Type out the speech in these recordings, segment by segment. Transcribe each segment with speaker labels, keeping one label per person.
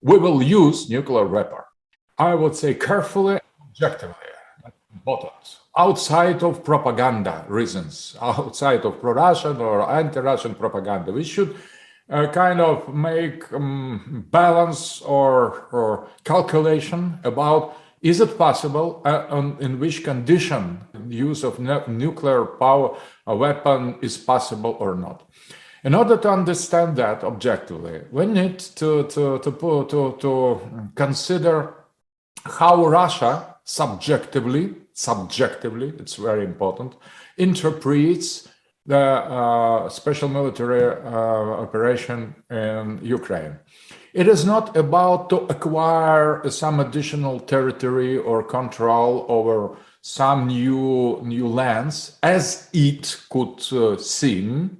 Speaker 1: we will use nuclear weapon. I would say carefully, objectively, important. Outside of propaganda reasons, outside of pro-Russian or anti-Russian propaganda, we should kind of make balance or calculation about is it possible, in which condition use of nuclear power weapon is possible or not. In order to understand that objectively, we need to consider how Russia subjectively, it's very important, interprets the special military operation in Ukraine. It is not about to acquire some additional territory or control over some new lands, as it could seem.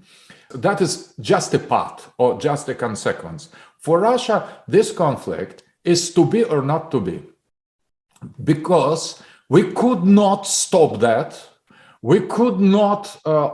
Speaker 1: That is just a part or just a consequence. For Russia, this conflict is to be or not to be, because we could not stop that. We could not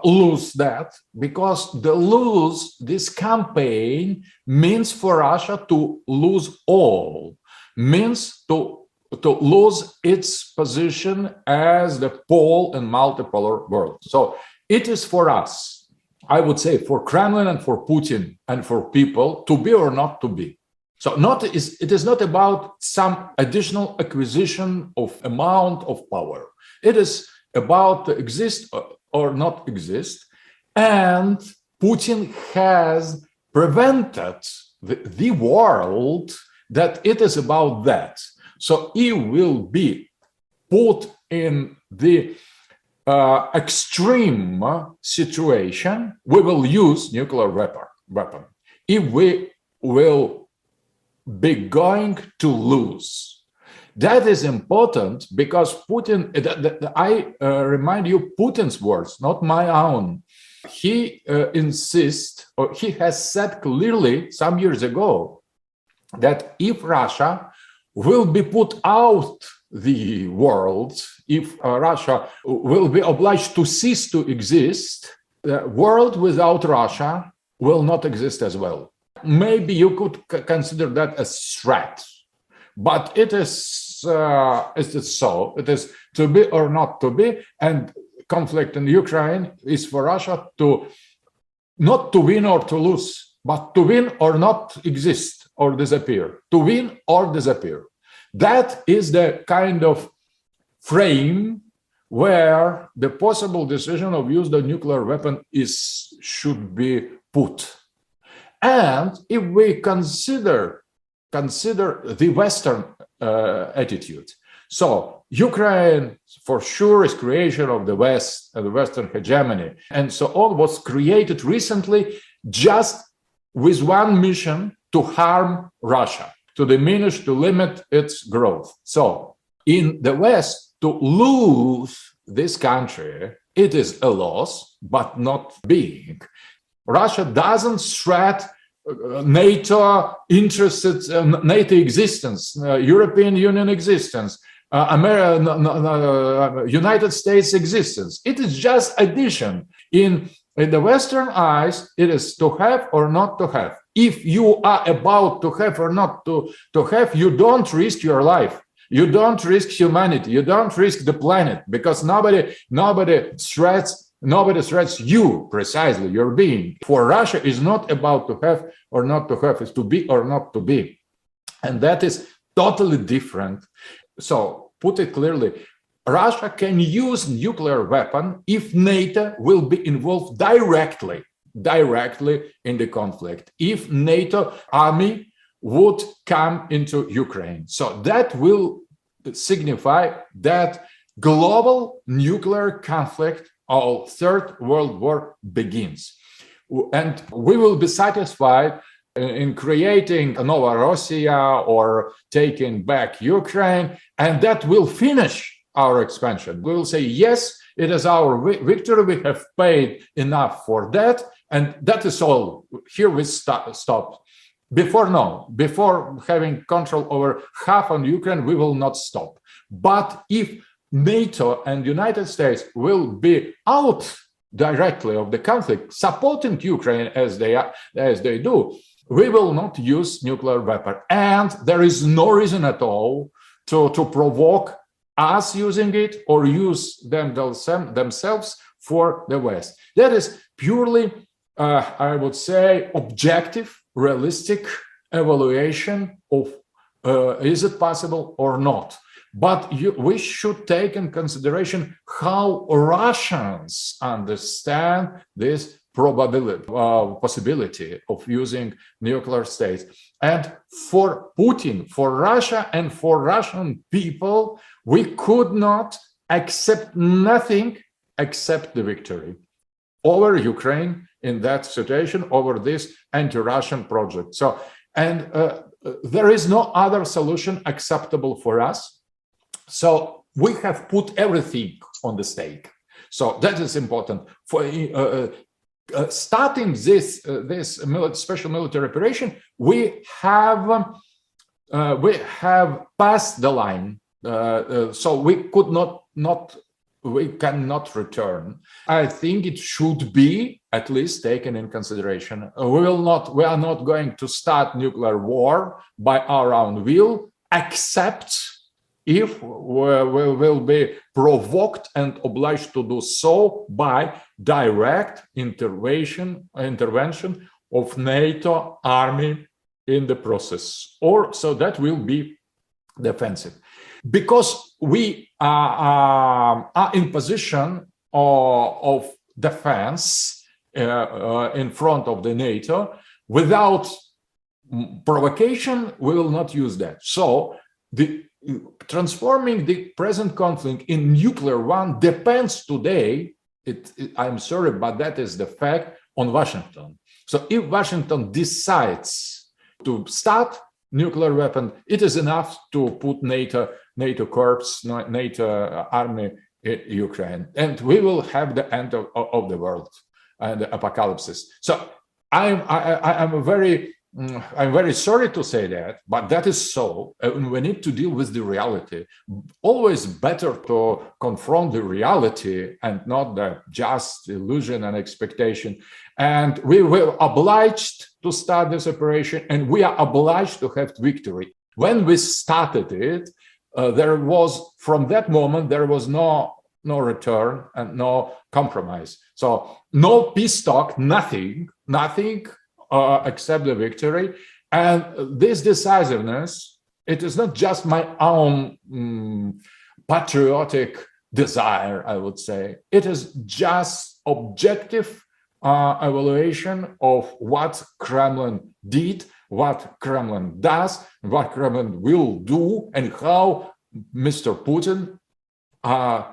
Speaker 1: lose that, because lose this campaign means for Russia to lose all, means to lose its position as the pole in multipolar world. So it is for us, I would say, for Kremlin and for Putin and for people to be or not to be. So it is not about some additional acquisition of amount of power. It is about to exist or not exist. And Putin has prevented the world that it is about that. So he will be put in the extreme situation. We will use nuclear weapon. If we will be going to lose. That is important because Putin, I remind you Putin's words, not my own. He insists, or he has said clearly some years ago, that if Russia will be put out the world, if Russia will be obliged to cease to exist, the world without Russia will not exist as well. Maybe you could consider that a threat. But it is so. It is to be or not to be, and conflict in Ukraine is for Russia to not to win or to lose, but to win or not exist or disappear. To win or disappear. That is the kind of frame where the possible decision of use the nuclear weapon should be put. And if we consider the Western attitude. So Ukraine, for sure, is creation of the West and the Western hegemony. And so on was created recently just with one mission: to harm Russia, to diminish, to limit its growth. So in the West, to lose this country, it is a loss, but not big. Russia doesn't threat NATO interested, NATO existence, European Union existence, United States existence. It is just addition. In the Western eyes, it is to have or not to have. If you are about to have or not to have, you don't risk your life. You don't risk humanity. You don't risk the planet, because nobody threats you precisely, your being. For Russia is not about to have or not to have, it's to be or not to be. And that is totally different. So put it clearly, Russia can use nuclear weapon if NATO will be involved directly in the conflict. If NATO army would come into Ukraine. So that will signify that global nuclear conflict or Third World War begins. And we will be satisfied in creating a Novorossiya or taking back Ukraine, and that will finish our expansion. We will say, yes, it is our victory. We have paid enough for that, and that is all. Here we stop. Before having control over half on Ukraine, we will not stop. But if NATO and United States will be out directly of the conflict, supporting Ukraine as they do, we will not use nuclear weapon. And there is no reason at all to provoke us using it or use them themselves for the West. That is purely, I would say, objective, realistic evaluation of is it possible or not. But we should take in consideration how Russians understand this possibility of using nuclear states. And for Putin, for Russia, and for Russian people, we could not accept nothing except the victory over Ukraine in that situation, over this anti-Russian project. So, and there is no other solution acceptable for us. So we have put everything on the stake. So that is important. For starting this special military operation, we have passed the line. So we cannot return. I think it should be at least taken in consideration. We are not going to start nuclear war by our own will, except if we will be provoked and obliged to do so by direct intervention of NATO army in the process, or so that will be defensive. Because we are in position of defense in front of the NATO, without provocation, we will not use that. So transforming the present conflict in nuclear one depends today, I'm sorry, but that is the fact, on Washington. So if Washington decides to start nuclear weapon, it is enough to put NATO corps, NATO army in Ukraine, and we will have the end of the world and the apocalypse. So I'm very sorry to say that, but that is so. We need to deal with the reality. Always better to confront the reality and not the just illusion and expectation. And we were obliged to start this operation, and we are obliged to have victory. When we started it, from that moment, there was no return and no compromise. So no peace talk, nothing except the victory. And this decisiveness, it is not just my own patriotic desire, I would say. It is just objective evaluation of what Kremlin did, what Kremlin does, what Kremlin will do, and how Mr. Putin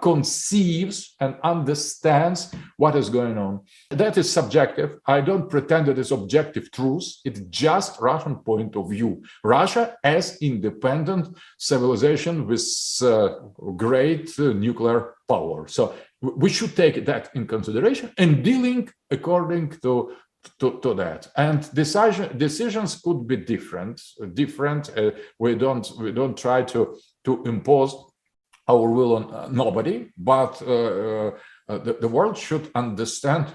Speaker 1: conceives and understands what is going on. That is subjective. I don't pretend it is objective truth. It's just Russian point of view. Russia as independent civilization with great nuclear power. So we should take that in consideration and dealing according to that. And decisions could be different. We don't try to impose our will on nobody, but the world should understand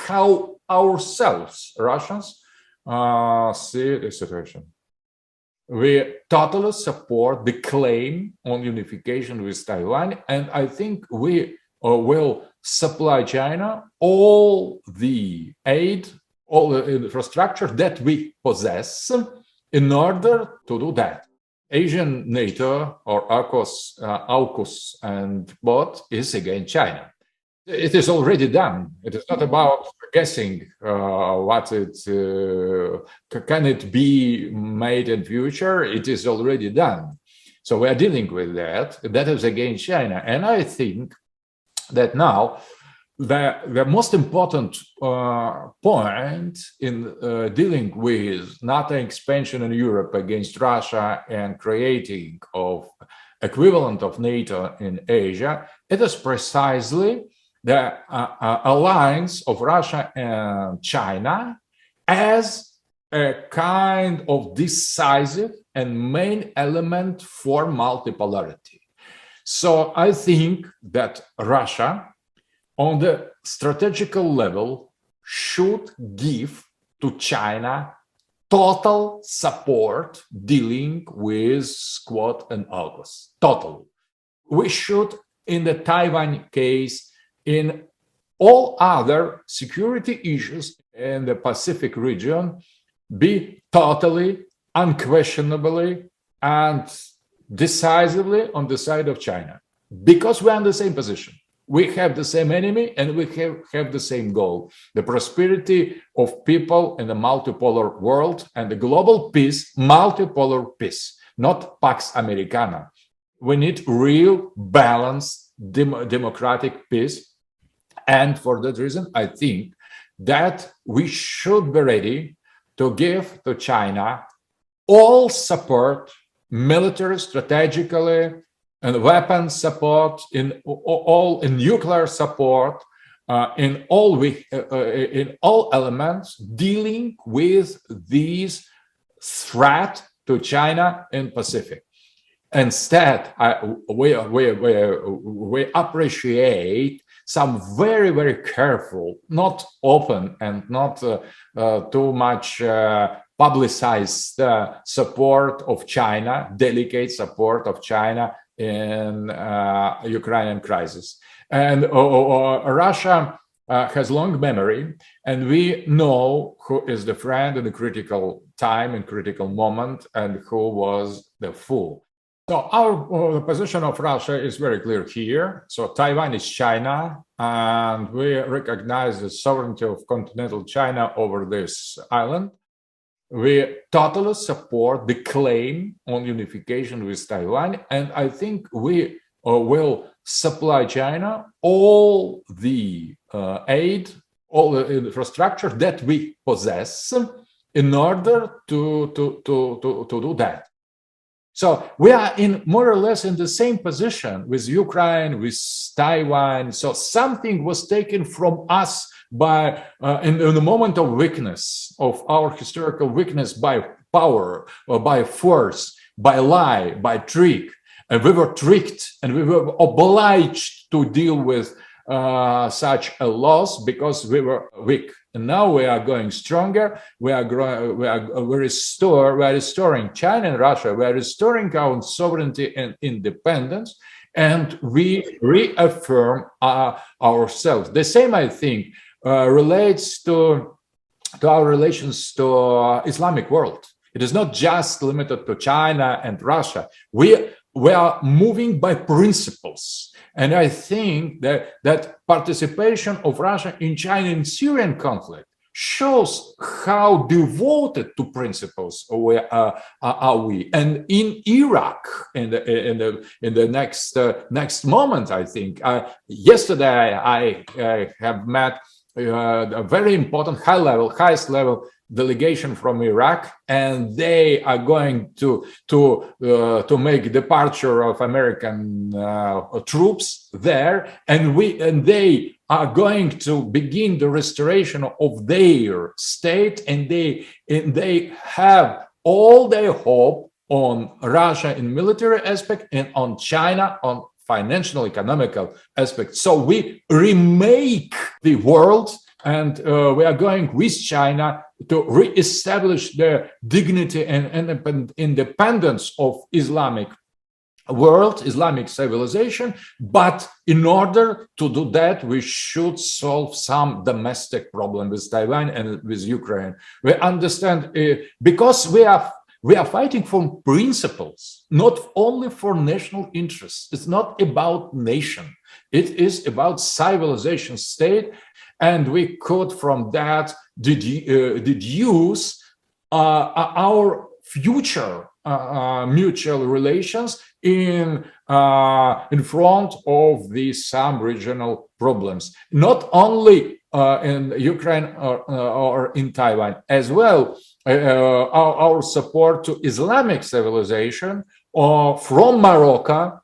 Speaker 1: how ourselves, Russians, see the situation. We totally support the claim on unification with Taiwan, and I think we will supply China all the aid, all the infrastructure that we possess in order to do that. Asian NATO or AUKUS and both is against China. It is already done. It is not about guessing what it can it be made in future. It is already done. So we are dealing with that. That is against China. And I think that now the most important point in dealing with NATO expansion in Europe against Russia and creating of equivalent of NATO in Asia, it is precisely the alliance of Russia and China as a kind of decisive and main element for multipolarity. So I think that Russia, on the strategical level, should give to China total support dealing with Quad and AUKUS. Totally. We should, in the Taiwan case, in all other security issues in the Pacific region, be totally, unquestionably, and decisively on the side of China. Because we're in the same position. We have the same enemy and we have the same goal. The prosperity of people in a multipolar world and the global peace, multipolar peace, not Pax Americana. We need real, balanced, democratic peace. And for that reason, I think that we should be ready to give to China all support, military, strategically, and weapons support, in nuclear support, in all elements dealing with these threat to China in Pacific. Instead, we appreciate some very, very careful, not open and not too much publicized support of China, delicate support of China in Ukrainian crisis. And Russia has long memory, and we know who is the friend in the critical time and critical moment and who was the fool. So our position of Russia is very clear here. So Taiwan is China, and we recognize the sovereignty of continental China over this island. We totally support the claim on unification with Taiwan, and I think we will supply China all the aid, all the infrastructure that we possess in order to do that. So we are in more or less in the same position with Ukraine, with Taiwan. So something was taken from us by in the moment of weakness, of our historical weakness, by power or by force, by lie, by trick. And we were tricked and we were obliged to deal with such a loss because we were weak. And now we are going stronger. We are restoring China and Russia. We are restoring our sovereignty and independence, and we reaffirm ourselves. The same, I think, relates to our relations to Islamic world. It is not just limited to China and Russia. We are moving by principles. And I think that participation of Russia in China and Syrian conflict shows how devoted to principles are we. And in Iraq, in the next moment, I think yesterday I have met a very important highest level delegation from Iraq, and they are going to make departure of American troops there, and they are going to begin the restoration of their state, and they have all their hope on Russia in military aspect and on China on financial economical aspect. So we remake the world, and we are going with China to re-establish the dignity and independence of Islamic world, Islamic civilization. But in order to do that, we should solve some domestic problem with Taiwan and with Ukraine. We understand because we are fighting for principles, not only for national interests. It's not about nation. It is about civilization state. And we could, from that, deduce our future mutual relations in front of these some regional problems, not only in Ukraine or in Taiwan, as well. Our support to Islamic civilization from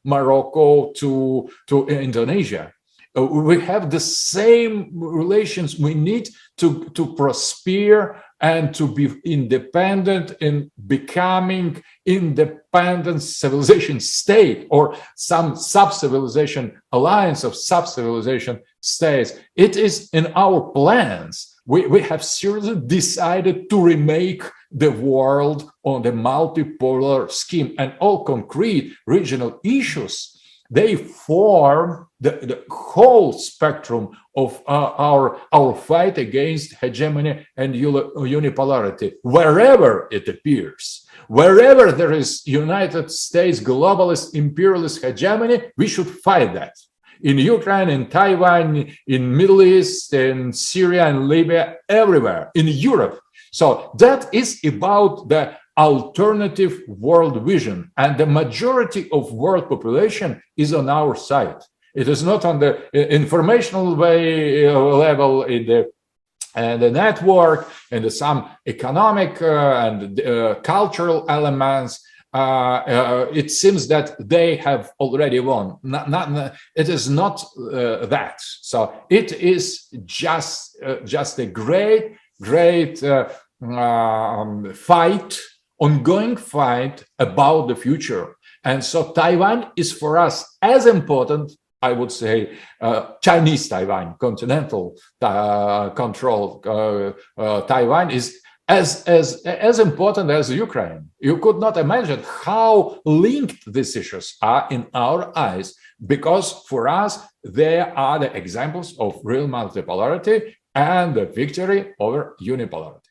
Speaker 1: Morocco to Indonesia. We have the same relations. We need to prosper and to be independent in becoming independent civilization state or some sub-civilization alliance of sub-civilization states. It is in our plans. We have seriously decided to remake the world on the multipolar scheme, and all concrete regional issues, they form the whole spectrum of our fight against hegemony and unipolarity, wherever it appears. Wherever there is United States globalist imperialist hegemony, we should fight that. In Ukraine, in Taiwan, in Middle East, in Syria and Libya, everywhere, in Europe. So that is about the alternative world vision, and the majority of world population is on our side. It is not on the informational level, in the network, and some economic and cultural elements. It seems that they have already won. It is not that. So it is just a great fight, ongoing fight about the future. And so Taiwan is for us as important, I would say, Chinese Taiwan, continental control Taiwan is as important as Ukraine. You could not imagine how linked these issues are in our eyes, because for us, they are the examples of real multipolarity and the victory over unipolarity.